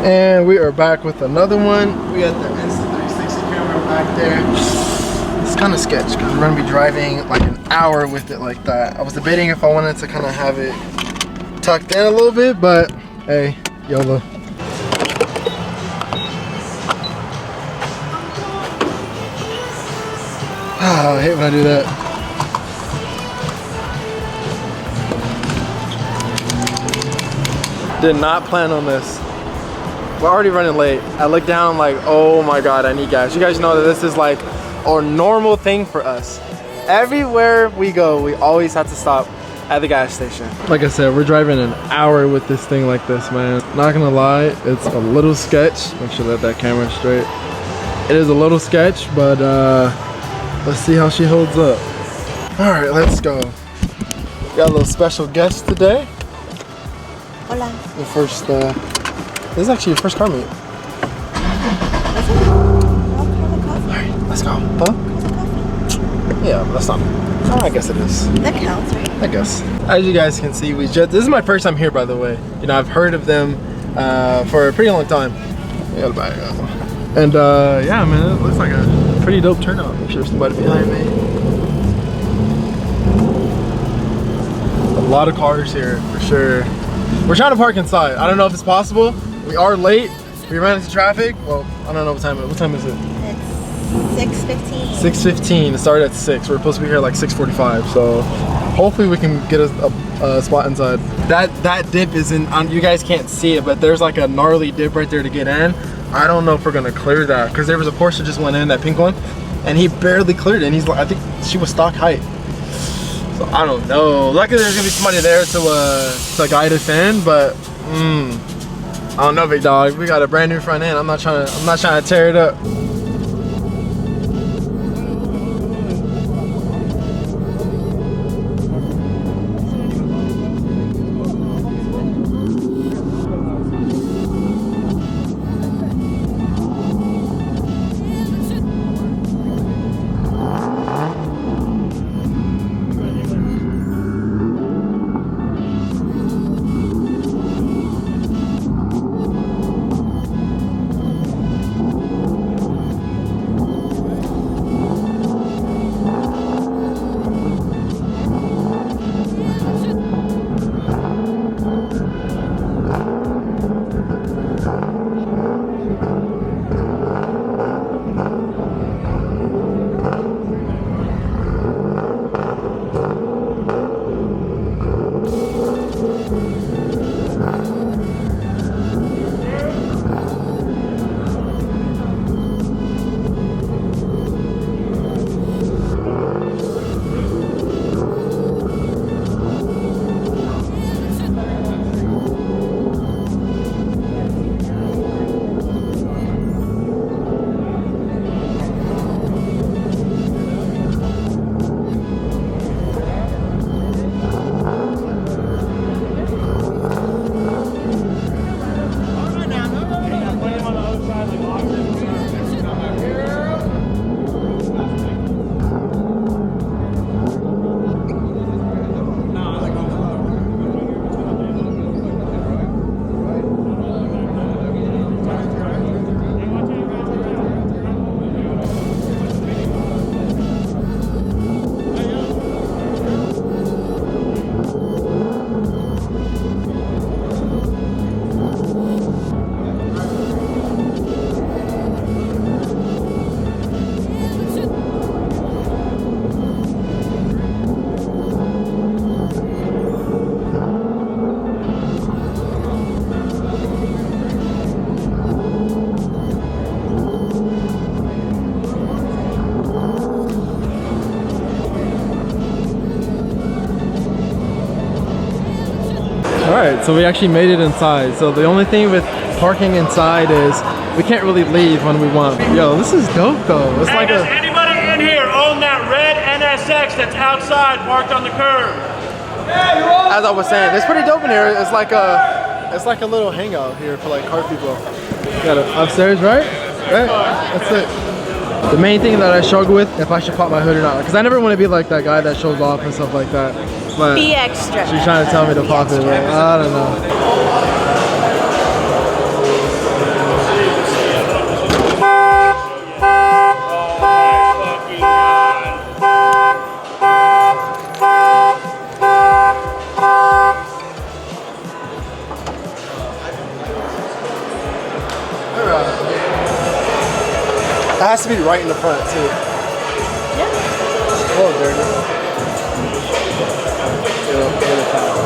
And we are back with another one. We got the Insta360 camera back there. It's kind of sketch because we're gonna be driving like an hour with it like that. I was debating if I wanted to kind of have it tucked in a little bit, but hey, YOLO. I hate when I do that. Did not plan on this. We're already running late. I look down, I'm like, oh my God, I need gas. You guys know that this is like a normal thing for us. Everywhere we go, we always have to stop at the gas station. Like I said, we're driving an hour with this thing like this, man. Not gonna lie, it's a little sketch. Make sure that camera's straight. It is a little sketch, but let's see how she holds up. All right, let's go. Got a little special guest today. Hola. The first, this is actually your first car meet. Alright, let's go. Huh? Yeah, but that's not. Oh, I guess it is. That counts, right? I guess. As you guys can see, this is my first time here, by the way. You know, I've heard of them for a pretty long time. I got a bag up. And yeah, man, it looks like a pretty dope turnout. Make sure there's somebody behind me. A lot of cars here, for sure. We're trying to park inside. I don't know if it's possible. We are late. We ran into traffic. Well, I don't know what time it is. What time is it? It's 6:15. 6:15. It started at 6. We're supposed to be here at like 6:45. So hopefully we can get a spot inside. That dip is in. You guys can't see it, but there's like a gnarly dip right there to get in. I don't know if we're gonna clear that because there was a Porsche that just went in, that pink one, and he barely cleared it. And he's like, I think she was stock height. So I don't know. Luckily there's gonna be somebody there to guide us in, but I don't know, big dog. We got a brand new front end. I'm not trying to tear it up. Alright, so we actually made it inside. So the only thing with parking inside is we can't really leave when we want. Yo, this is dope though. It's hey, like does anybody in here own that red NSX that's outside parked on the curb? As I was saying, it's pretty dope in here. It's like a little hangout here for like car people. Got it upstairs, right? Right? That's it. The main thing that I struggle with, if I should pop my hood or not, because I never want to be like that guy that shows off and stuff like that. But be extra. She's trying to tell me to pop it, but I don't know. has to be right in the front too. Yeah. A little dirty. Get a towel.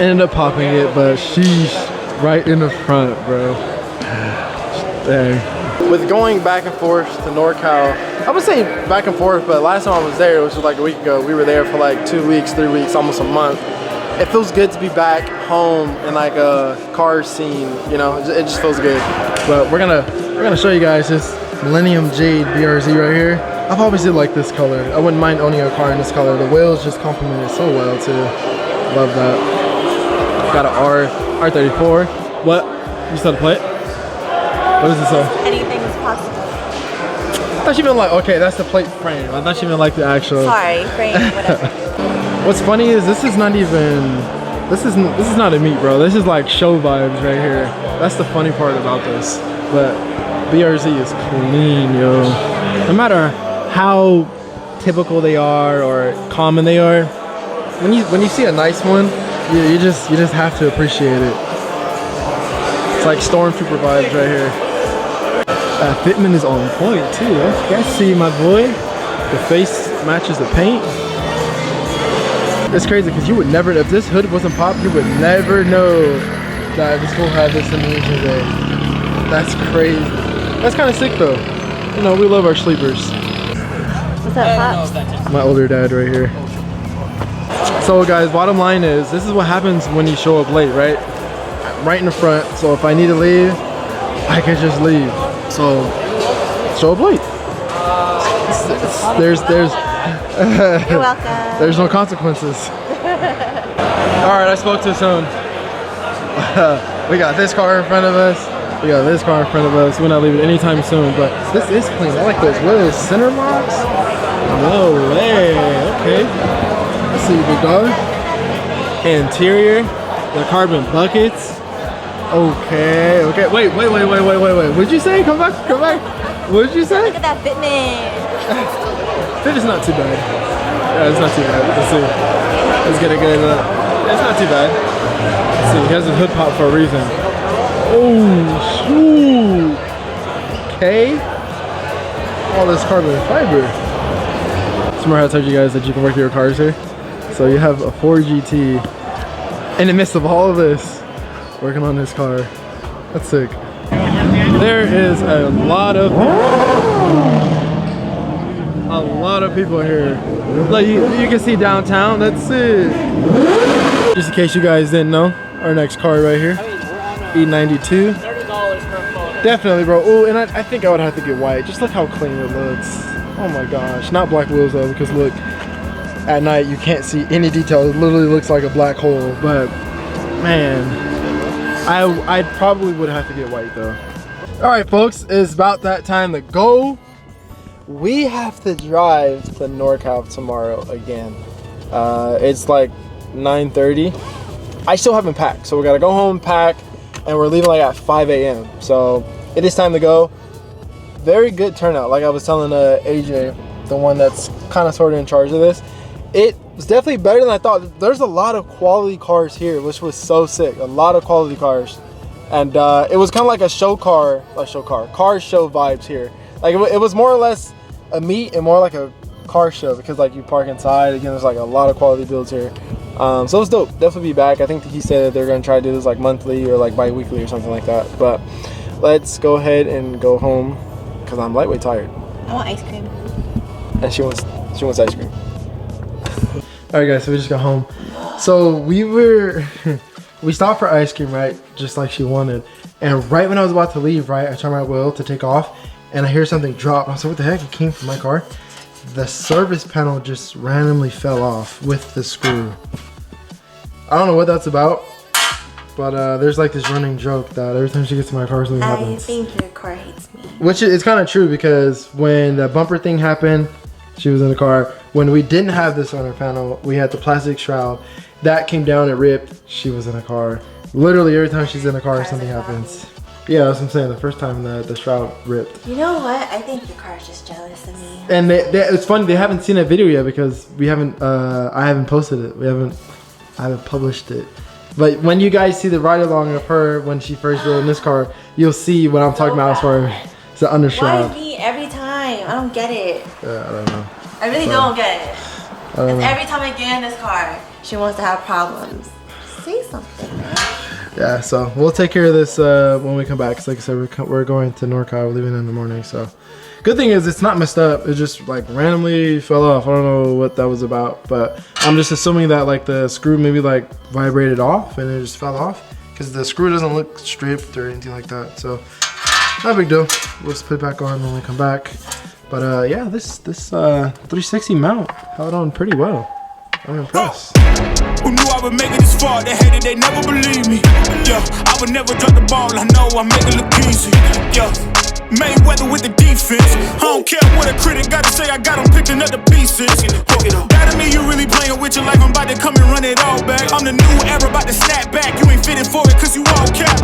Ended up popping it, but she's right in the front, bro. Dang. With going back and forth to NorCal, I would say back and forth, but last time I was there, which was like a week ago, we were there for like 2 weeks, 3 weeks, almost a month. It feels good to be back home in like a car scene, you know, it just feels good. But we're gonna show you guys this Millennium Jade BRZ right here. I've obviously liked this color. I wouldn't mind owning a car in this color. The wheels just complement it so well too. Love that. Got an R34. What? You saw the plate? What does it say? Anything is possible. I thought you meant like, okay, that's the plate frame. I thought you meant like the actual. Sorry, frame, whatever. What's funny is this is not even, this is not a meet, bro. This is like show vibes right here. That's the funny part about this. But BRZ is clean, yo. No matter how typical they are or common they are, when you see a nice one, you just have to appreciate it. It's like Stormtrooper vibes right here. Fitment is on point too. You guys see my boy? The face matches the paint. It's crazy because you would never, if this hood wasn't popped, you would never know that this fool had this in the engine today. That's crazy. That's kind of sick though. You know, we love our sleepers. What's up, Pops? My older dad right here. So guys, bottom line is, this is what happens when you show up late, right? Right in the front. So if I need to leave, I can just leave. So show up late. There's You're welcome. there's no consequences. All right, I spoke too soon. We got this car in front of us. We got this car in front of us. We're not leaving anytime soon, but this is clean. I like those. What are those, center locks? No way. Okay. Let's see, big dog. Interior, the carbon buckets. Okay. Wait. What'd you say? Come back. What'd you say? Look at that fitment. Fit is not too bad. Yeah, it's not too bad. Let's see. Let's get a good look. It's not too bad. Let's see. He has a hood pop for a reason. Oh, shoot. Okay. All this carbon fiber. Remember how I told you guys that you can work your cars here? So you have a Ford GT in the midst of all of this, working on this car. That's sick. There is a lot of people here. Like you can see downtown. That's it. Just in case you guys didn't know, our next car right here, E92. $30 per phone. Definitely, bro. Oh, and I think I would have to get white. Just look how clean it looks. Oh my gosh. Not black wheels though, because look, at night you can't see any detail. It literally looks like a black hole. But man, I probably would have to get white though. All right, folks, it's about that time to go. We have to drive to NorCal tomorrow again. It's like 9:30. I still haven't packed, so we gotta go home, pack, and we're leaving like at 5 a.m. So it is time to go. Very good turnout. Like I was telling AJ, the one that's kind of sort of in charge of this, it was definitely better than I thought. There's a lot of quality cars here, which was so sick. A lot of quality cars, and it was kind of like a car show vibes here. Like it was more or less a meet and more like a car show, because like you park inside. Again, there's like a lot of quality builds here. So it was dope. Definitely be back. I think he said that they're gonna try to do this like monthly or like bi-weekly or something like that. But let's go ahead and go home, because I'm lightweight tired. I want ice cream. And she wants ice cream. All right, guys, so we just got home. So we stopped for ice cream, right? Just like she wanted. And right when I was about to leave, right, I turned my wheel to take off, and I hear something drop. I was like, what the heck? It came from my car. The service panel just randomly fell off with the screw. I don't know what that's about, but there's like this running joke that every time she gets to my car, something happens. I think your car hates me. Which is kind of true, because when the bumper thing happened, she was in the car. When we didn't have this on our panel, we had the plastic shroud. That came down and ripped. She was in a car. Literally every time she's in a car, something happens. Yeah, that's what I'm saying. The first time the shroud ripped. You know what? I think your car's just jealous of me. And it's funny, they haven't seen that video yet, because we haven't. I haven't posted it. I haven't published it But when you guys see the ride along of her when she first rode in this car, you'll see what I'm talking about as far as the undershroud. Why me every time? I don't get it. Yeah, I don't know. I really don't get it. And know. every time I get in this car, she wants to have problems. Say something, man. Yeah, so we'll take care of this when we come back. Cause like I said, we're going to NorCal. We're leaving in the morning. So good thing is it's not messed up. It just like randomly fell off. I don't know what that was about, but I'm just assuming that like the screw maybe like vibrated off and it just fell off because the screw doesn't look stripped or anything like that. So not a big deal. We'll just put it back on when we come back. But yeah, this 360 mount held on pretty well. I'm impressed. Who knew I would make it this far? They hated, they never believe me. Yeah, I would never drop the ball. I know I make it look easy. Yeah, Mayweather with the defense. I don't care what a critic gotta say. I got them picking up the pieces. That to me, you really playing with your life. I'm about to come and run it all back. I'm the new era, about to snap back. You ain't fitting for it, cause you all cap.